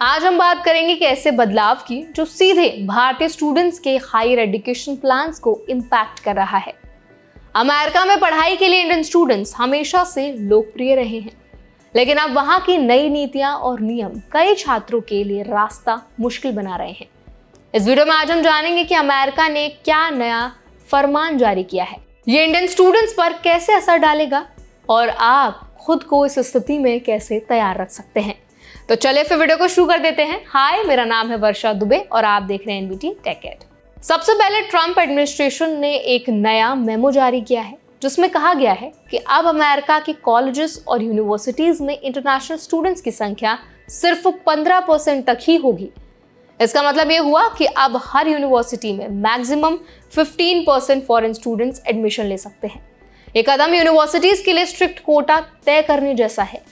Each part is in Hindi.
आज हम बात करेंगे कि ऐसे बदलाव की जो सीधे भारतीय स्टूडेंट्स के हायर एजुकेशन प्लान्स को इम्पैक्ट कर रहा है। अमेरिका में पढ़ाई के लिए इंडियन स्टूडेंट्स हमेशा से लोकप्रिय रहे हैं, लेकिन अब वहां की नई नीतियां और नियम कई छात्रों के लिए रास्ता मुश्किल बना रहे हैं। इस वीडियो में आज हम जानेंगे कि अमेरिका ने क्या नया फरमान जारी किया है, ये इंडियन स्टूडेंट्स पर कैसे असर डालेगा और आप खुद को इस स्थिति में कैसे तैयार रख सकते हैं। तो चलिए फिर वीडियो को शुरू कर देते हैं। हाय, मेरा नाम है वर्षा दुबे और आप देख रहे हैं एनबीटी टेक एड। सबसे पहले ट्रंप एडमिनिस्ट्रेशन ने एक नया मेमो जारी किया है जिसमें कहा गया है कि अब अमेरिका के कॉलेजेस और यूनिवर्सिटीज में इंटरनेशनल स्टूडेंट्स की संख्या सिर्फ 15% तक ही होगी। इसका मतलब ये हुआ कि अब हर यूनिवर्सिटी में मैक्सिमम 15% फॉरेन स्टूडेंट्स एडमिशन ले सकते हैं। ये कदम यूनिवर्सिटीज के लिए स्ट्रिक्ट कोटा तय करने जैसा है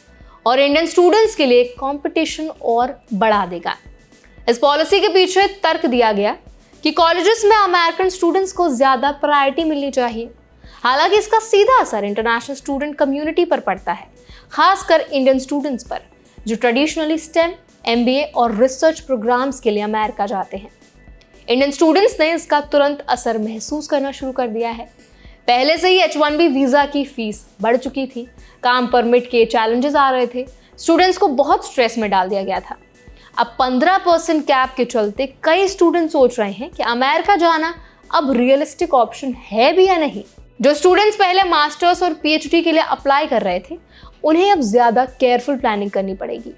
और इंडियन स्टूडेंट्स के लिए कंपटीशन और बढ़ा देगा। इस पॉलिसी के पीछे तर्क दिया गया कि कॉलेजेस में अमेरिकन स्टूडेंट्स को ज्यादा प्रायोरिटी मिलनी चाहिए। हालांकि इसका सीधा असर इंटरनेशनल स्टूडेंट कम्युनिटी पर पड़ता है, खासकर इंडियन स्टूडेंट्स पर जो ट्रेडिशनली स्टेम, एमबीए और रिसर्च प्रोग्राम्स के लिए अमेरिका जाते हैं। इंडियन स्टूडेंट्स ने इसका तुरंत असर महसूस करना शुरू कर दिया है। पहले से ही H-1B वीजा की फीस बढ़ चुकी थी, काम परमिट के चैलेंजेस आ रहे थे, स्टूडेंट्स को बहुत स्ट्रेस में डाल दिया गया था। अब 15% कैप के चलते कई स्टूडेंट सोच रहे हैं कि अमेरिका जाना अब रियलिस्टिक ऑप्शन है भी या नहीं। जो स्टूडेंट्स पहले मास्टर्स और पीएचडी के लिए अप्लाई कर रहे थे, उन्हें अब ज्यादा केयरफुल प्लानिंग करनी पड़ेगी।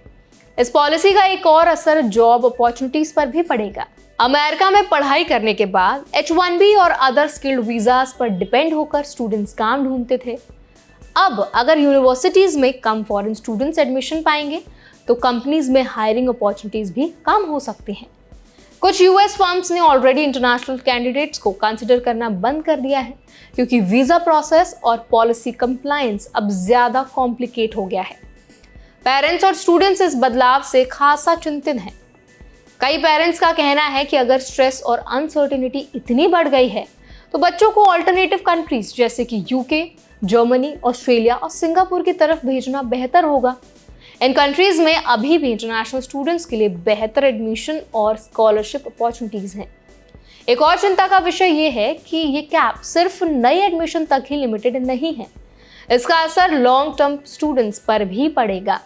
इस पॉलिसी का एक और असर जॉब अपॉर्चुनिटीज पर भी पड़ेगा। अमेरिका में पढ़ाई करने के बाद H-1B और अदर स्किल्ड वीजास पर डिपेंड होकर स्टूडेंट्स काम ढूंढते थे। अब अगर यूनिवर्सिटीज में कम फॉरेन स्टूडेंट्स एडमिशन पाएंगे तो कंपनीज में हायरिंग अपॉर्चुनिटीज भी कम हो सकती हैं। कुछ यूएस फर्म्स ने ऑलरेडी इंटरनेशनल कैंडिडेट्स को कंसिडर करना बंद कर दिया है क्योंकि वीजा प्रोसेस और पॉलिसी कंप्लायंस अब ज्यादा कॉम्प्लिकेट हो गया है। पेरेंट्स और स्टूडेंट्स इस बदलाव से खासा चिंतित हैं। कई पेरेंट्स का कहना है कि अगर स्ट्रेस और अनसर्टेनिटी इतनी बढ़ गई है तो बच्चों को ऑल्टरनेटिव कंट्रीज जैसे कि यूके, जर्मनी, ऑस्ट्रेलिया और सिंगापुर की तरफ भेजना बेहतर होगा। इन कंट्रीज में अभी भी इंटरनेशनल स्टूडेंट्स के लिए बेहतर एडमिशन और स्कॉलरशिप अपॉर्चुनिटीज हैं। एक और चिंता का विषय ये है कि ये कैप सिर्फ नई एडमिशन तक ही लिमिटेड नहीं है, इसका असर लॉन्ग टर्म स्टूडेंट्स पर भी पड़ेगा।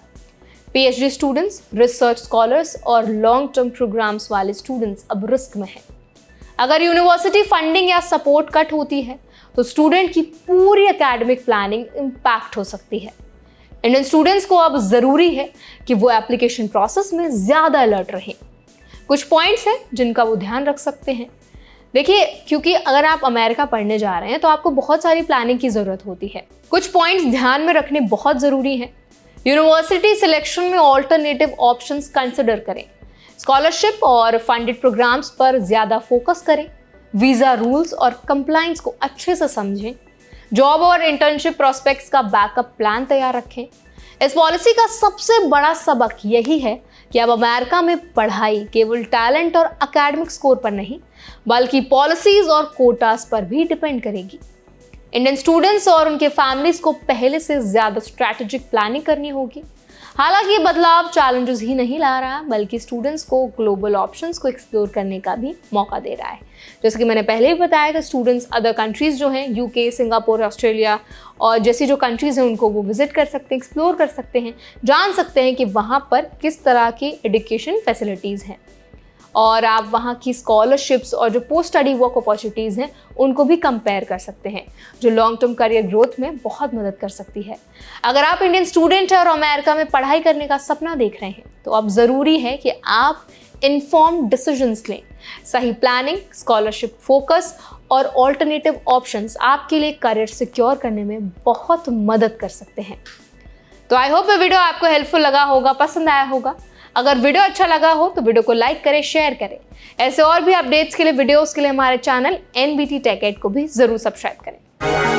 पीएचडी स्टूडेंट्स, रिसर्च स्कॉलर्स और लॉन्ग टर्म प्रोग्राम्स वाले स्टूडेंट्स अब रिस्क में हैं। अगर यूनिवर्सिटी फंडिंग या सपोर्ट कट होती है तो स्टूडेंट की पूरी एकेडमिक प्लानिंग इम्पैक्ट हो सकती है। इंडियन स्टूडेंट्स को अब जरूरी है कि वो एप्लीकेशन प्रोसेस में ज्यादा अलर्ट रहें। कुछ पॉइंट्स हैं जिनका वो ध्यान रख सकते हैं। देखिए, क्योंकि अगर आप अमेरिका पढ़ने जा रहे हैं तो आपको बहुत सारी प्लानिंग की जरूरत होती है। कुछ पॉइंट्स ध्यान में रखने बहुत जरूरी हैं। यूनिवर्सिटी सिलेक्शन में ऑल्टरनेटिव ऑप्शंस कंसिडर करें। स्कॉलरशिप और फंडेड प्रोग्राम्स पर ज्यादा फोकस करें। वीजा रूल्स और कंप्लायंस को अच्छे से समझें। जॉब और इंटर्नशिप प्रोस्पेक्ट्स का बैकअप प्लान तैयार रखें। इस पॉलिसी का सबसे बड़ा सबक यही है कि अब अमेरिका में पढ़ाई केवल टैलेंट और एकेडमिक स्कोर पर नहीं, बल्कि पॉलिसीज और कोटास पर भी डिपेंड करेगी। इंडियन स्टूडेंट्स और उनके फैमिलीज को पहले से ज्यादा स्ट्रैटेजिक प्लानिंग करनी होगी। हालांकि ये बदलाव चैलेंजेस ही नहीं ला रहा, बल्कि स्टूडेंट्स को ग्लोबल ऑप्शंस को एक्सप्लोर करने का भी मौका दे रहा है। जैसे कि मैंने पहले भी बताया कि स्टूडेंट्स अदर कंट्रीज जो हैं, यूके, सिंगापुर, ऑस्ट्रेलिया और जैसी जो कंट्रीज हैं उनको वो विजिट कर सकते हैं, एक्सप्लोर कर सकते हैं, जान सकते हैं कि वहाँ पर किस तरह की एजुकेशन फैसिलिटीज़ हैं और आप वहाँ की स्कॉलरशिप्स और जो पोस्ट स्टडी वर्क अपॉर्चुनिटीज़ हैं उनको भी कंपेयर कर सकते हैं, जो लॉन्ग टर्म करियर ग्रोथ में बहुत मदद कर सकती है। अगर आप इंडियन स्टूडेंट हैं और अमेरिका में पढ़ाई करने का सपना देख रहे हैं तो अब ज़रूरी है कि आप इन्फॉर्म्ड डिसीजंस लें। सही प्लानिंग, स्कॉलरशिप फोकस और ऑल्टरनेटिव ऑप्शंस आपके लिए करियर सिक्योर करने में बहुत मदद कर सकते हैं। तो आई होप ये वीडियो आपको हेल्पफुल लगा होगा, पसंद आया होगा। अगर वीडियो अच्छा लगा हो तो वीडियो को लाइक करें, शेयर करें। ऐसे और भी अपडेट्स के लिए, वीडियोस के लिए हमारे चैनल एनबीटी टेक एड को भी जरूर सब्सक्राइब करें।